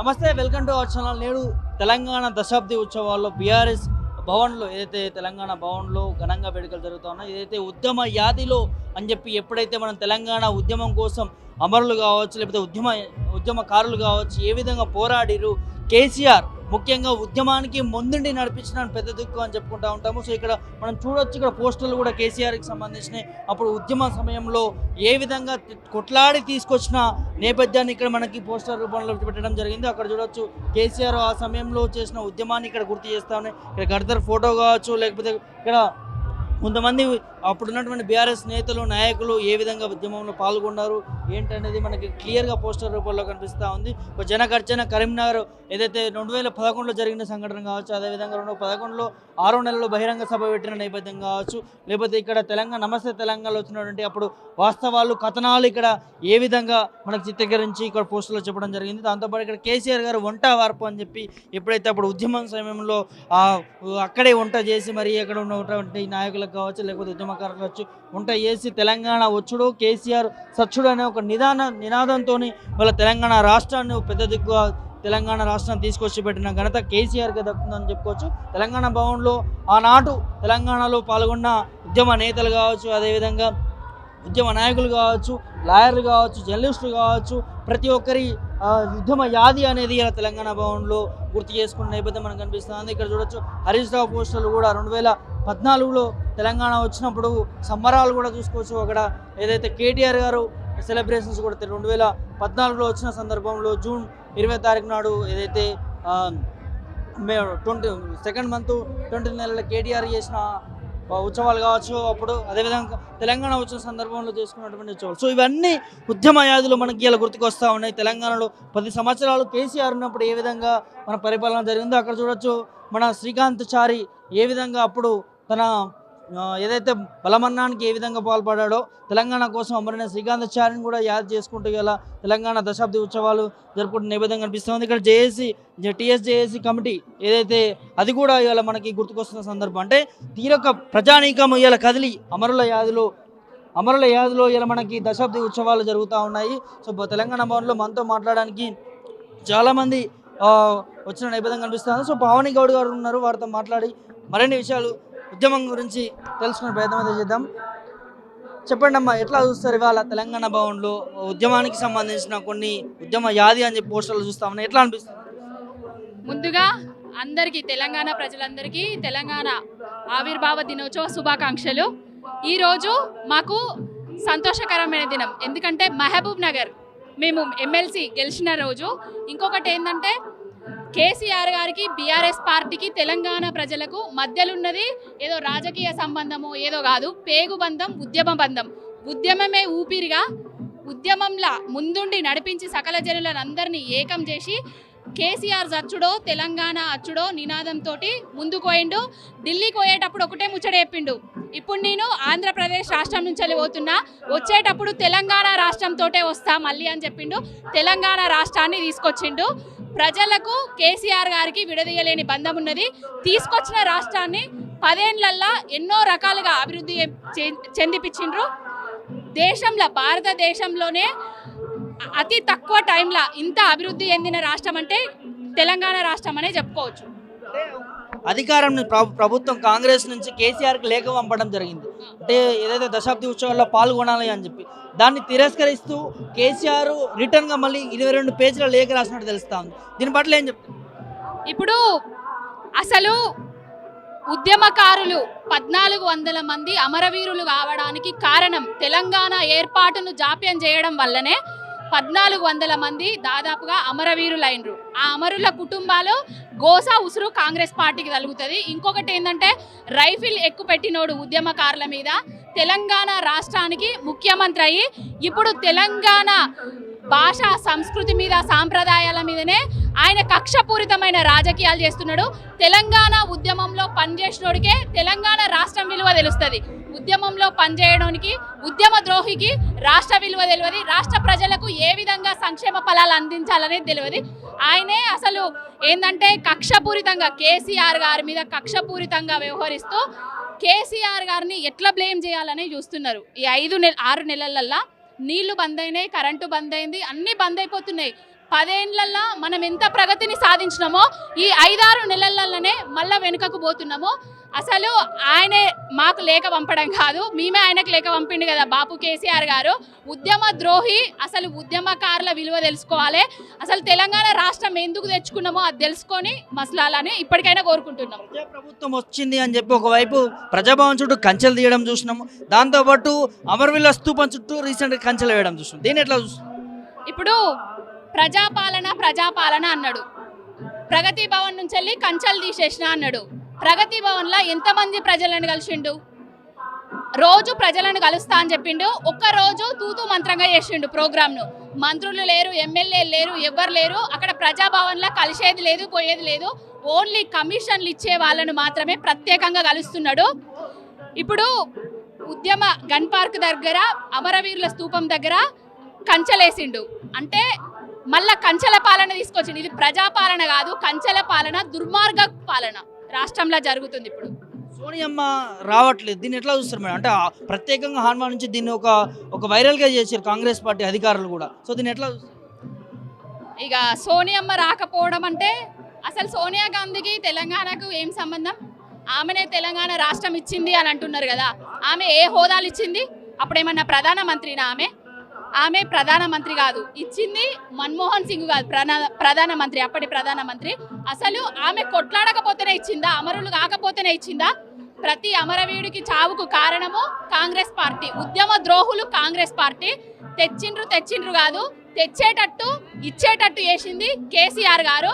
నమస్తే, welcome to our channel. నేడు తెలంగాణ దశాబ్ది ఉత్సవాల్లో బీఆర్ఎస్ భవన్లో ఏదైతే తెలంగాణ భవన్లో ఘనంగా వేడుకలు జరుగుతూ ఉన్నాయి. ఏదైతే ఉద్యమ యాదిలో అని చెప్పి ఎప్పుడైతే మనం తెలంగాణ ఉద్యమం కోసం అమరులు కావచ్చు, లేకపోతే ఉద్యమకారులు కావచ్చు, ఏ విధంగా పోరాడిరు కేసీఆర్ ముఖ్యంగా ఉద్యమానికి ముందుండి నడిపించిన పెద్ద దిక్కు అని చెప్పుకుంటూ ఉంటాము. సో ఇక్కడ మనం చూడొచ్చు, ఇక్కడ పోస్టర్లు కూడా కేసీఆర్కి సంబంధించినవి. అప్పుడు ఉద్యమ సమయంలో ఏ విధంగా కొట్లాడి తీసుకొచ్చిన నేపథ్యాన్ని ఇక్కడ మనకి పోస్టర్ రూపంలో పెట్టడం జరిగింది. అక్కడ చూడొచ్చు కేసీఆర్ ఆ సమయంలో చేసిన ఉద్యమాన్ని ఇక్కడ గుర్తు చేస్తా ఉన్నాయి. ఇక్కడ గద్దర్ ఫోటో కావచ్చు, లేకపోతే ఇక్కడ కొంతమంది అప్పుడున్నటువంటి బీఆర్ఎస్ నేతలు నాయకులు ఏ విధంగా ఉద్యమంలో పాల్గొన్నారు ఏంటనేది మనకి క్లియర్గా పోస్టర్ రూపంలో కనిపిస్తూ ఉంది. ఒక జనగర్జన కరీంనగర్ ఏదైతే 2011లో జరిగిన సంఘటన కావచ్చు, అదేవిధంగా 2011లో 6 నెలలు బహిరంగ సభ పెట్టిన నేపథ్యం కావచ్చు, లేకపోతే ఇక్కడ తెలంగాణ నమస్తే తెలంగాణలో వచ్చినటువంటి అప్పుడు వాస్తవాలు కథనాలు ఇక్కడ ఏ విధంగా మనకు చిత్రీకరించి ఇక్కడ పోస్టులో చెప్పడం జరిగింది. దాంతోపాటు ఇక్కడ కేసీఆర్ గారు వంట వార్పు అని చెప్పి ఎప్పుడైతే అప్పుడు ఉద్యమం సమయంలో అక్కడే వంట చేసి మరి అక్కడ ఉన్నటువంటి నాయకులకు కావచ్చు, లేకపోతే ఉద్యమకారులు కావచ్చు, వంట చేసి తెలంగాణ వచ్చుడు కేసీఆర్ సచ్చుడు అనే ఒక నినాదంతో వాళ్ళ తెలంగాణ రాష్ట్రాన్ని పెద్ద దిక్కుగా తెలంగాణ రాష్ట్రాన్ని తీసుకొచ్చి పెట్టిన ఘనత కేసీఆర్కి దక్కుతుందని చెప్పుకోవచ్చు. తెలంగాణ భవన్లో ఆనాడు తెలంగాణలో పాల్గొన్న ఉద్యమ నేతలు కావచ్చు, అదేవిధంగా ఉద్యమ నాయకులు కావచ్చు, లాయర్లు కావచ్చు, జర్నలిస్టులు కావచ్చు, ప్రతి ఒక్కరి ఉద్యమ యాది అనేది ఇలా తెలంగాణ భవన్లో గుర్తు చేసుకున్న నేపథ్యం మనకు కనిపిస్తుంది. ఇక్కడ చూడొచ్చు హరీష్ రావు పోస్టర్లు కూడా 2014లో తెలంగాణ వచ్చినప్పుడు సంబరాలు కూడా చూసుకోవచ్చు. అక్కడ ఏదైతే కేటీఆర్ గారు సెలబ్రేషన్స్ కూడా 2014లో వచ్చిన సందర్భంలో జూన్ 20 తారీఖు నాడు ఏదైతే 22nd మంత్ 20 నెలల కేటీఆర్ చేసిన ఉత్సవాలు కావచ్చు, అప్పుడు అదేవిధంగా తెలంగాణ వచ్చిన సందర్భంలో చేసుకున్నటువంటి ఉత్సవాలు. సో ఇవన్నీ ఉద్యమ యాదులు మనకి ఇలా గుర్తుకొస్తూ ఉన్నాయి. తెలంగాణలో 10 సంవత్సరాలు కేసీఆర్ ఉన్నప్పుడు ఏ విధంగా మన పరిపాలన జరిగిందో అక్కడ చూడొచ్చు. మన శ్రీకాంత్ చారి ఏ విధంగా అప్పుడు తన ఏదైతే బలమన్నానికి ఏ విధంగా పాల్పడాడో తెలంగాణ కోసం అమరైన శ్రీకాంత్ చారిని కూడా యాద్ చేసుకుంటూ ఇలా తెలంగాణ దశాబ్ది ఉత్సవాలు జరుపుకుంటున్న నేపథ్యం కనిపిస్తుంది. ఇక్కడ టీఎస్జేఏసీ కమిటీ ఏదైతే అది కూడా ఇవాళ మనకి గుర్తుకొస్తున్న సందర్భం. అంటే తీరొక ప్రజానీకం ఇవాళ కదిలి అమరుల యాదిలో ఇలా మనకి దశాబ్ది ఉత్సవాలు జరుగుతూ ఉన్నాయి. సో తెలంగాణ భవన్లో మనతో మాట్లాడడానికి చాలామంది వచ్చిన నేపథ్యం కనిపిస్తుంది. సో పావని గౌడ్ గారు ఉన్నారు, వారితో మాట్లాడి మరిన్ని విషయాలు ఉద్యమం గురించి తెలుసుకునే ప్రయత్నం అయితే చేద్దాం. చెప్పండి అమ్మా, ఎట్లా చూస్తారు ఇవాళ తెలంగాణ భవన్లో ఉద్యమానికి సంబంధించిన కొన్ని ఉద్యమ యాది అని చెప్పి పోస్టర్లు చూస్తామని ఎట్లా అనిపిస్తుంది? ముందుగా అందరికీ తెలంగాణ ప్రజలందరికీ తెలంగాణ ఆవిర్భావ దినోత్సవ శుభాకాంక్షలు. ఈరోజు మాకు సంతోషకరమైన దినం, ఎందుకంటే మహబూబ్ నగర్ మేము ఎమ్మెల్సీ గెలిచిన రోజు. ఇంకొకటి ఏంటంటే కేసీఆర్ గారికి బీఆర్ఎస్ పార్టీకి తెలంగాణ ప్రజలకు మధ్యలున్నది ఏదో రాజకీయ సంబంధమో ఏదో కాదు, పేగు బంధం, ఉద్యమ బంధం. ఉద్యమమే ఊపిరిగా ఉద్యమంలా ముందుండి నడిపించి సకల జనులను అందరినీ ఏకం చేసి కేసీఆర్ చచ్చుడో తెలంగాణ అచ్చుడో నినాదంతో ముందుకు పోయిండు. ఢిల్లీకి పోయేటప్పుడు ఒకటే ముచ్చట చెప్పిండు, ఇప్పుడు నేను ఆంధ్రప్రదేశ్ రాష్ట్రం నుంచి పోతున్నా, వచ్చేటప్పుడు తెలంగాణ రాష్ట్రంతో వస్తా మళ్ళీ అని చెప్పిండు. తెలంగాణ రాష్ట్రాన్ని తీసుకొచ్చిండు. ప్రజలకు కేసీఆర్ గారికి విడదీయలేని బంధం ఉన్నది. తీసుకొచ్చిన రాష్ట్రాన్ని 10 ఏళ్లల్లో ఎన్నో రకాలుగా అభివృద్ధి చెందిపించిండ్రు. దేశంలో భారతదేశంలోనే అతి తక్కువ టైంలో ఇంత అభివృద్ధి చెందిన రాష్ట్రం అంటే తెలంగాణ రాష్ట్రం అనే చెప్పుకోవచ్చు. అధికారం ప్రభుత్వం కాంగ్రెస్ నుంచి కేసీఆర్కి లేఖ పంపడం జరిగింది. అంటే ఏదైతే దశాబ్ది ఉత్సవాల్లో పాల్గొనాలి అని చెప్పి దాన్ని తిరస్కరిస్తూ కేసీఆర్ రిటర్న్గా మళ్ళీ 22 పేజీల లేఖ రాసినట్టు తెలుస్తా ఉంది. దీని పట్ల ఏం చెప్తారు? ఇప్పుడు అసలు ఉద్యమకారులు 1400 మంది అమరవీరులు కావడానికి కారణం తెలంగాణ ఏర్పాటును జాప్యం చేయడం వల్లనే 1400 మంది దాదాపుగా అమరవీరులైనరు. ఆ అమరుల కుటుంబాలు గోసా ఉసురు కాంగ్రెస్ పార్టీకి తలుగుతుంది. ఇంకొకటి ఏంటంటే రైఫిల్ ఎక్కుపెట్టినోడు ఉద్యమకారుల మీద తెలంగాణ రాష్ట్రానికి ముఖ్యమంత్రి అయ్యి ఇప్పుడు తెలంగాణ భాష సంస్కృతి మీద సాంప్రదాయాల మీదనే ఆయన కక్షపూరితమైన రాజకీయాలు చేస్తున్నాడు. తెలంగాణ ఉద్యమంలో పనిచేసినోడికే తెలంగాణ రాష్ట్రం విలువ తెలుస్తుంది. ఉద్యమంలో పనిచేయడానికి ఉద్యమ ద్రోహికి రాష్ట్ర విలువ తెలియదు. రాష్ట్ర ప్రజలకు ఏ విధంగా సంక్షేమ ఫలాలు అందించాలనేది తెలియదు. ఆయనే అసలు ఏంటంటే కక్షపూరితంగా కేసీఆర్ గారి మీద కక్షపూరితంగా వ్యవహరిస్తూ కేసీఆర్ గారిని ఎట్లా బ్లేమ్ చేయాలని చూస్తున్నారు. ఈ 6 నెలలల్లో నీళ్లు బంద్ అయినాయి, కరెంటు బంద్ అయింది, అన్నీ బంద్ అయిపోతున్నాయి. 10 ఏళ్లలో మనం ఎంత ప్రగతిని సాధించినామో ఈ 5-6 నెలలలోనే మళ్ళీ వెనుకకు పోతున్నాము. అసలు ఆయనే మాకు లేఖ పంపడం కాదు, మేమే ఆయనకు లేఖ పంపిండు కదా బాపు కేసీఆర్ గారు. ఉద్యమ ద్రోహి, అసలు ఉద్యమకారుల విలువ తెలుసుకోవాలి. అసలు తెలంగాణ రాష్ట్రం ఎందుకు తెచ్చుకున్నామో అది తెలుసుకొని మసలాలని ఇప్పటికైనా కోరుకుంటున్నాం. ప్రభుత్వం వచ్చింది అని చెప్పి ఒకవైపు ప్రజాభవన్ చుట్టూ కంచెలు తీయడం చూసినాము, దాంతోపాటు అమరవీరుల స్తూపం చుట్టూ రీసెంట్గా కంచెలు వేయడం చూసినాం. దీన్ని ఎట్లా చూస్తున్నాం? ఇప్పుడు ప్రజాపాలన అన్నాడు, ప్రగతి భవన్ నుంచి వెళ్ళి కంచెలు తీసేసిన అన్నాడు. ప్రగతి భవన్లో ఎంతమంది ప్రజలను కలిసిండు? రోజు ప్రజలను కలుస్తా అని చెప్పిండు. ఒక్కరోజు తూతూ మంత్రంగా చేసిండు ప్రోగ్రామ్ను. మంత్రులు లేరు, ఎమ్మెల్యేలు లేరు, ఎవ్వరు లేరు. అక్కడ ప్రజాభవన్లో కలిసేది లేదు, పోయేది లేదు. ఓన్లీ కమిషన్లు ఇచ్చే వాళ్ళను మాత్రమే ప్రత్యేకంగా కలుస్తున్నాడు. ఇప్పుడు ఉద్యమ గన్ పార్క్ దగ్గర, అమరవీరుల స్తూపం దగ్గర కంచెలేసిండు. అంటే మళ్ళా కంచెల పాలన తీసుకొచ్చిండు. ఇది ప్రజాపాలన కాదు, కంచెల పాలన, దుర్మార్గ పాలన రాష్ట్రంలో జరుగుతుంది. ఇప్పుడు సోనియమ్మ రావట్లేదు, దీన్ని ఎట్లా చూస్తారు మేడం? అంటే ప్రత్యేకంగా హాన్మా నుంచి దీన్ని ఒక వైరల్గా చేశారు కాంగ్రెస్ పార్టీ అధికారులు కూడా. సో దీన్ని ఎట్లా చూస్తారు? ఇక సోనియమ్మ రాకపోవడం అంటే, అసలు సోనియా గాంధీకి తెలంగాణకు ఏం సంబంధం? ఆమెనే తెలంగాణ రాష్ట్రం ఇచ్చింది అని అంటున్నారు కదా. ఆమె ఏ హోదాలు ఇచ్చింది? అప్పుడేమన్నా ప్రధానమంత్రినా? ఆమె ప్రధానమంత్రి కాదు, ఇచ్చింది మన్మోహన్ సింగ్ కాదు, ప్రధానమంత్రి, అప్పటి ప్రధానమంత్రి. అసలు ఆమె కొట్లాడకపోతేనే ఇచ్చిందా? అమరులు కాకపోతేనే ఇచ్చిందా? ప్రతి అమరవీరుడికి చావుకు కారణము కాంగ్రెస్ పార్టీ, ఉద్యమ ద్రోహులు కాంగ్రెస్ పార్టీ. తెచ్చిండ్రు కాదు, తెచ్చేటట్టు ఇచ్చేటట్టు చేసింది కేసీఆర్ గారు.